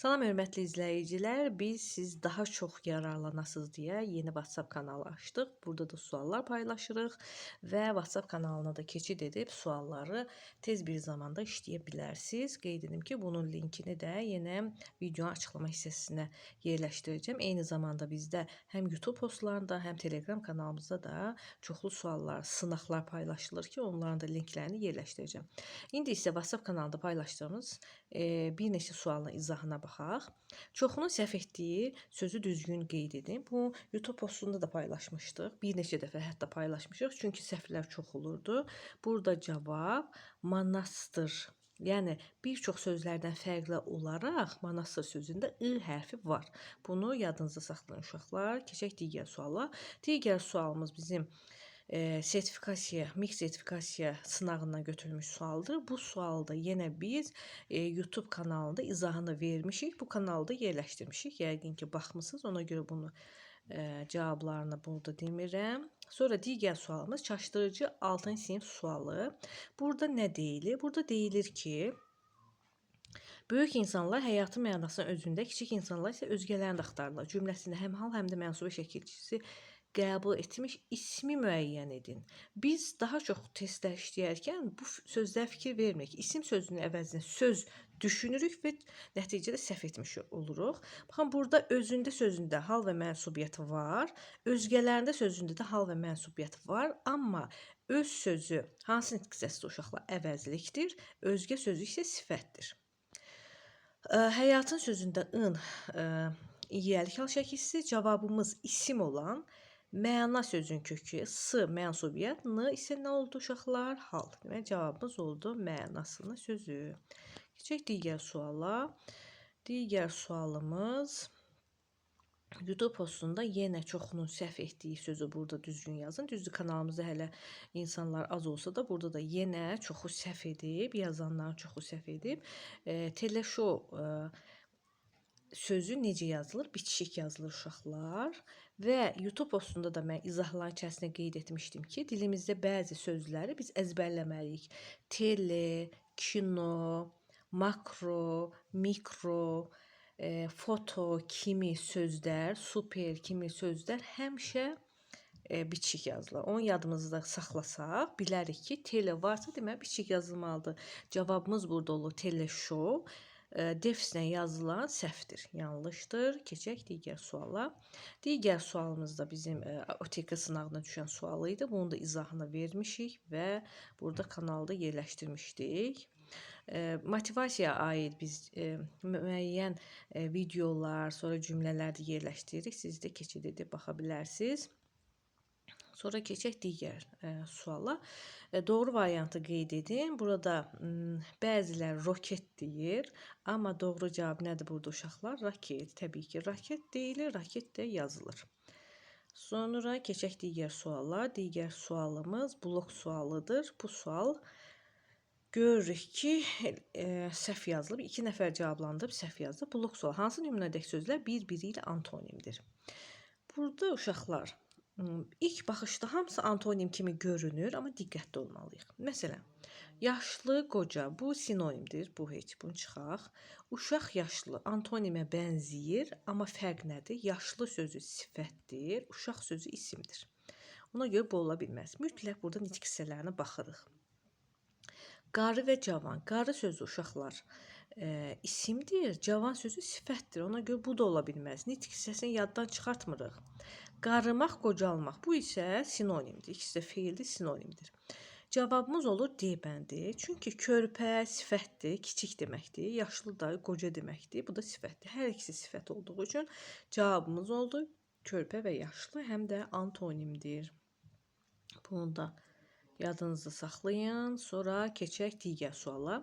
Salam hörmətli izləyicilər, siz daha çox yararlanasınız deyə yeni WhatsApp kanalı açdıq. Burada da suallar paylaşırıq və WhatsApp kanalına da keçid edib sualları tez bir zamanda işləyə bilərsiniz. Qeyd edim ki, bunun linkini də yenə videonun açıqlama hissəsinə yerləşdirəcəm. Eyni zamanda bizdə həm YouTube postlarında, həm Telegram kanalımızda da çoxlu suallar, sınaqlar paylaşılır ki, onların da linklərini yerləşdirəcəm. İndi isə WhatsApp kanalında paylaşdığımız bir neçə sualın izahına baxaq. Çoxunun səhv etdiyi sözü düzgün qeyd edin. Bu YouTube postunda da paylaşmışdıq. Bir neçə dəfə hətta paylaşmışıq. Çünki səhvlər çox olurdu. Burada cavab monastır. Yəni bir çox sözlərdən fərqli olaraq monastır sözündə I hərfi var. Bunu yadınızda saxlayın uşaqlar. Keçək digər suala. Digər sualımız bizim MIX sertifikasiya sınağından götürülmüş sualdır. Bu sualda yenə biz YouTube kanalında izahını vermişik. Bu kanalda yerləşdirmişik. Yəqin ki, baxmısınız. Ona görə bunu cavablarını burada demirəm. Sonra digər sualımız çaşdırıcı 6-cı sinif sualı. Burada nə deyilir? Burada deyilir ki, böyük insanlar həyatın mənasını özündə, kiçik insanlar isə özgələrini də axtarırlar. Cümləsində həm hal, həm də mənsubi şəkilçisi qəbul etmiş ismi müəyyən edin. Biz daha çox testlər işləyərkən bu sözlər fikir vermirik. İsim sözünün əvəzinə söz düşünürük və nəticədə səhv etmiş oluruq. Baxın, burada özündə sözündə hal və mənsubiyyət var. Özgələrində sözündə də hal və mənsubiyyət var. Amma öz sözü hansı nitq hissəsidir uşaqlar? Əvəzlikdir. Özgə sözü isə sifətdir. Həyatın sözündə ın iyəlik hal şəkilsi, cavabımız isim olan məna sözün kökü s mənsubiyyət, n isə nə oldu uşaqlar? Hal. Demək cavabımız oldu mənasını sözü. Keçək digər suala. Digər sualımız YouTube postunda yenə çoxunun səhv etdiyi sözü burada düzgün yazın. Düzdür, kanalımızda hələ insanlar az olsa da burada da yenə çoxu səhv edib, yazanların çoxu səhv edib. Teleşou sözü necə yazılır? Bitişik yazılır uşaqlar. Və YouTube postunda da mən izahların içərisində qeyd etmişdim ki, dilimizdə bəzi sözləri biz əzbərləməliyik. Tele, kino, makro, mikro, foto kimi sözlər, super kimi sözlər həmişə bitişik yazılır. Onu yadımızda saxlasaq, bilərik ki, tele varsa demək bitişik yazılmalıdır. Cavabımız burada olur teleşou. Defislə yazılan səhvdir, yanlışdır. Keçək digər suala. Digər sualımız da bizim OTK sınağına düşən sual idi. Bunu da izahını vermişik və burada kanalda yerləşdirmişdik. Motivasiyaya aid biz müəyyən videolar, sonra cümlələr də yerləşdiririk. Siz də keçid edib baxa bilərsiniz. Sonra keçək digər suala. Doğru variantı qeyd edin. Burada bəzilər roket deyir. Amma doğru cavab nədir burada uşaqlar? Raket. Təbii ki, raket deyilir. Raket də yazılır. Sonra keçək digər suala. Digər sualımız blok sualıdır. Bu sual görürük ki, səhv yazılıb. 2 nəfər cavablandırıb səhv yazılıb. Blok sualı. Hansı nümunədəki sözlər bir-biri ilə antonimdir? Burada uşaqlar İlk baxışda hamısı antonim kimi görünür, amma diqqətli olmalıyıq. Məsələn, yaşlı, qoca, bu sinonimdir, bu heç, bunu çıxaq. Uşaq yaşlı, antonimə bənzəyir, amma fərq nədir? Yaşlı sözü sifətdir, uşaq sözü isimdir. Ona görə bu ola bilməz. Mütləq burada nitq hissələrinə baxırıq. Qarı və cavan. Qarı sözü uşaqlar isimdir, cavan sözü sifətdir. Ona görə bu da ola bilməz. Nitq hissəsini yaddan çıxartmırıq. Qarımaq, qocalmaq. Bu isə sinonimdir. İkisi də feildir, sinonimdir. Cavabımız olur D bəndi. Çünki körpə sifətdir, kiçik deməkdir. Yaşlı da qoca deməkdir. Bu da sifətdir. Hər ikisi sifət olduğu üçün cavabımız oldu körpə və yaşlı, həm də antonimdir. Bunu da yadınızda saxlayın. Sonra keçək digər suala.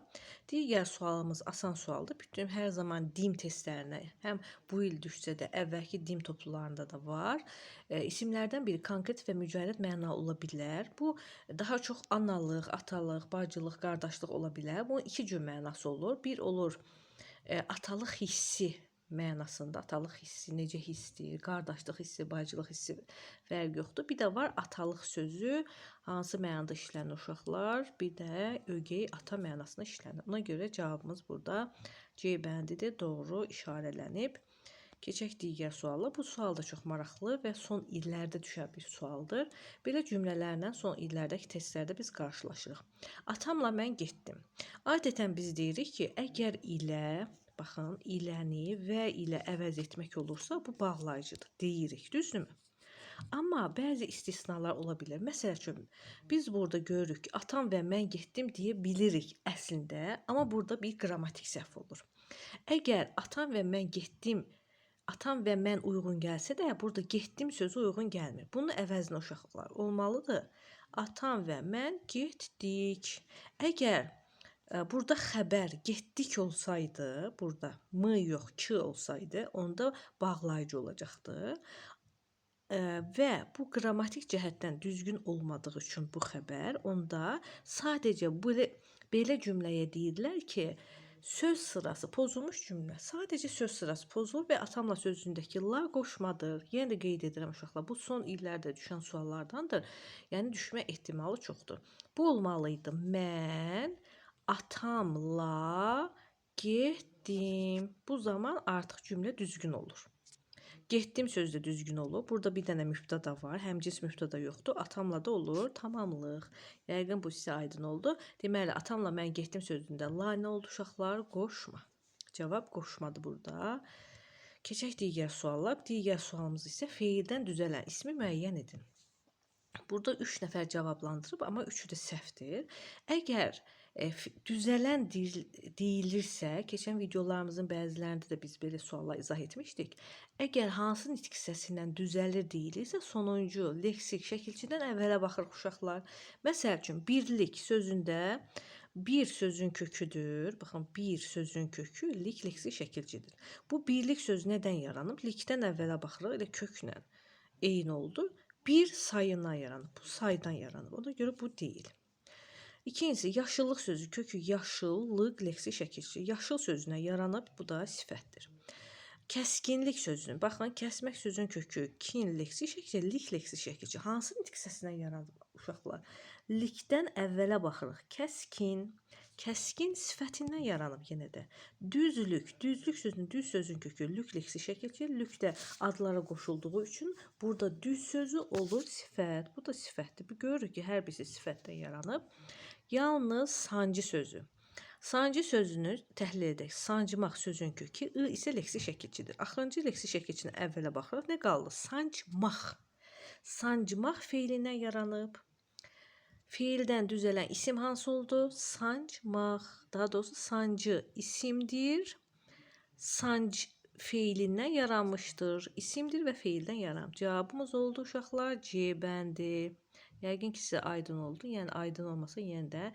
Digər sualımız asan sualdır. Bütün hər zaman dim testlərinə həm bu il düşsə də əvvəlki dim toplularında da var. İsimlərdən biri konkret və mücərrəd məna ola bilər. Bu daha çox analıq, atalıq, bacılıq, qardaşlıq ola bilər. Bunun iki cür mənası olur. Bir olur atalıq hissi mənasında atalıq hissi necə hissdir, qardaşlıq hissi, bacılıq hissi fərq yoxdur. Bir də var atalıq sözü, hansı mənada işlənir uşaqlar, bir də ögey ata mənasında işlənir. Ona görə cavabımız burada C bəndidir, doğru işarələnib. Keçək digər suala. Bu sual da çox maraqlı və son illərdə düşən bir sualdır. Belə cümlələrlə son illərdəki testlərdə biz qarşılaşırıq. Atamla mən getdim. Adətən biz deyirik ki, əgər ilə, baxın, iləni və ilə əvəz etmək olursa, bu bağlayıcıdır, deyirik, düzdürmü? Amma bəzi istisnalar ola bilər. Məsəl üçün, biz burada görürük ki, atam və mən getdim deyə bilirik əslində, amma burada bir qrammatik səhv olur. Əgər atam və mən getdim, atam və mən uyğun gəlsə də, burada getdim sözü uyğun gəlmir. Bunun əvəzinə uşaqlar olmalıdır. Atam və mən getdik. Əgər burada xəbər getdik olsaydı, burada m yox, k olsaydı, onda bağlayıcı olacaqdı. Və bu qrammatik cəhətdən düzgün olmadığı üçün bu xəbər, onda sadəcə belə cümləyə deyirlər ki, söz sırası pozulmuş cümlə. Sadəcə söz sırası pozulur və atamla sözündəki la qoşmadır. Yenə də qeyd edirəm uşaqlar, bu son illərdə düşən suallardandır. Yəni düşmə ehtimalı çoxdur. Bu olmalıydı. Mən atamla getdim. Bu zaman artıq cümlə düzgün olur. Getdim sözü də düzgün olur. Burada bir dənə mübtəda var. Həmcins mübtəda yoxdur. Atamla da olur. Tamamlıq. Yəqin bu sizə aydın oldu. Deməli, atamla mən getdim sözündə la nə oldu uşaqlar? Qoşma. Cavab qoşmadır burada. Keçək digər suallar. Digər sualımız isə feildən düzələn ismi müəyyən edin. Burada 3 nəfər cavablandırıb, amma 3-ü də səhvdir. Əgər düzələn deyilirsə, keçən videolarımızın bəzilərində də biz belə suallar izah etmişdik. Əgər hansı nitq hissəsindən düzəlir deyilirsə, sonuncu leksik şəkilçidən əvvələ baxırıq uşaqlar. Məsəl üçün, birlik sözündə bir sözün köküdür. Baxın, bir sözün kökü lik leksik şəkilçidir. Bu birlik sözü nədən yaranıb? Likdən əvvələ baxırıq, elə köklə eyni oldu. Bir sayından yaranıb, bu saydan yaranıb. Ona görə bu deyil. İkincisi, yaşıllıq sözü kökü yaşıllıq leksik şəkilçi. Yaşıl sözünə yaranıb, bu da sifətdir. Kəskinlik sözünün, baxın, kəsmək sözünün kökü kin leksik şəkilçi, lik leksik şəkilçi. Hansı nitq hissəsindən yaranıb uşaqlar? Likdən əvvələ baxırıq. Kəskin, kəskin sifətindən yaranıb yenə də. Düzlük, düzlük sözünün düz sözün kökü lük leksik şəkilçi. Lük də adlara qoşulduğu üçün burada düz sözü olur sifət. Bu da sifətdir. Görürük ki, hər birisi sifətdən yaranıb. Yalnız sancı sözü. Sancı sözünü təhlil edək. Sancmaq sözün kökü ı isə leksik şəkilçidir. Axırıncı leksik şəkilçinin əvvələ baxırıq. Nə qaldı? Sancmaq. Sancmaq feilindən yaranıb. Feildən düzələn isim hansı oldu? Sancmaq. Daha doğrusu sancı isimdir. Sanc feilindən yaranmışdır. İsimdir və feildən yaranıb. Cavabımız oldu uşaqlar C bəndi. Yəqin ki, sizə aydın oldu. Yəni, aydın olmasa, yenə də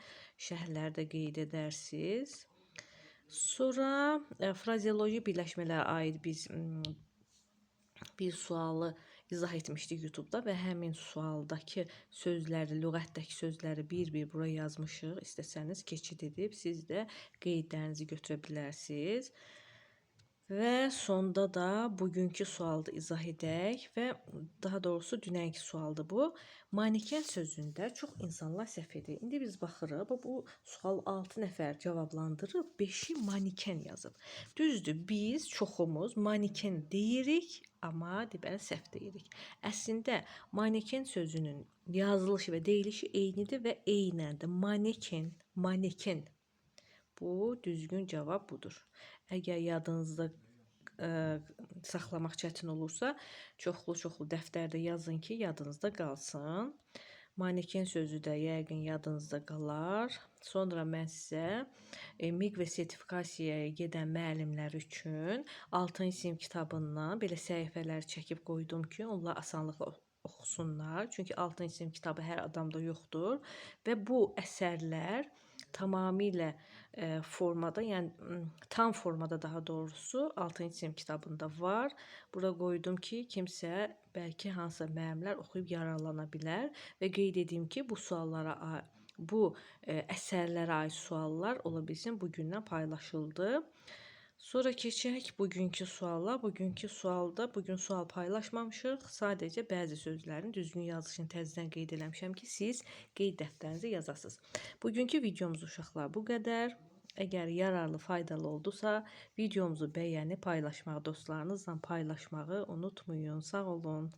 şərhlərdə qeyd edərsiniz. Sonra frazeoloji birləşmələrə aid biz bir sualı izah etmişdik YouTube-da və həmin sualdakı sözləri, lüğətdəki sözləri bir-bir bura yazmışıq. İstəsəniz keçid edib, siz də qeydlərinizi götürə bilərsiniz. Və sonda da bugünkü sualda izah edək və daha doğrusu dünənki sualdır bu. Maneken sözündə çox insanlar səhv edir. İndi biz baxırıq, bu sual 6 nəfər cavablandırıb, 5-i maneken yazıb. Düzdür, biz çoxumuz maneken deyirik, amma deməli səhv deyirik. Əslində maneken sözünün yazılışı və deyilişi eynidir və eynəndir. Maneken, maneken. Bu düzgün cavab budur. Əgər yadınızda saxlamaq çətin olursa, çoxlu dəftərdə yazın ki, yadınızda qalsın. Maneken sözü də yəqin yadınızda qalar. Sonra mən sizə miq və sertifikasiyaya gedən müəllimlər üçün 6-cı sinif kitabından belə səhifələr çəkib qoydum ki, onlar asanlıqla oxusunlar. Çünki 6-cı sinif kitabı hər adamda yoxdur və bu əsərlər tamamilə formada, yəni tam formada daha doğrusu 6-cı sinif kitabında var. Bura qoydum ki, kimsə bəlkə hansısa müəllimlər oxuyub yararlana bilər və qeyd edeyim ki, bu suallara, bu əsərlərə aid suallar ola bilsin bugündən paylaşıldı. Sonra keçək bugünkü suala. Bugünkü sualda bugün sual paylaşmamışıq. Sadəcə bəzi sözlərin düzgün yazılışını təzədən qeyd eləmişəm ki, siz qeyd dəftərinizə yazasınız. Bugünkü videomuz uşaqlar bu qədər. Əgər yararlı, faydalı oldusa, videomuzu bəyənib paylaşmağı, dostlarınızla paylaşmağı unutmayın. Sağ olun.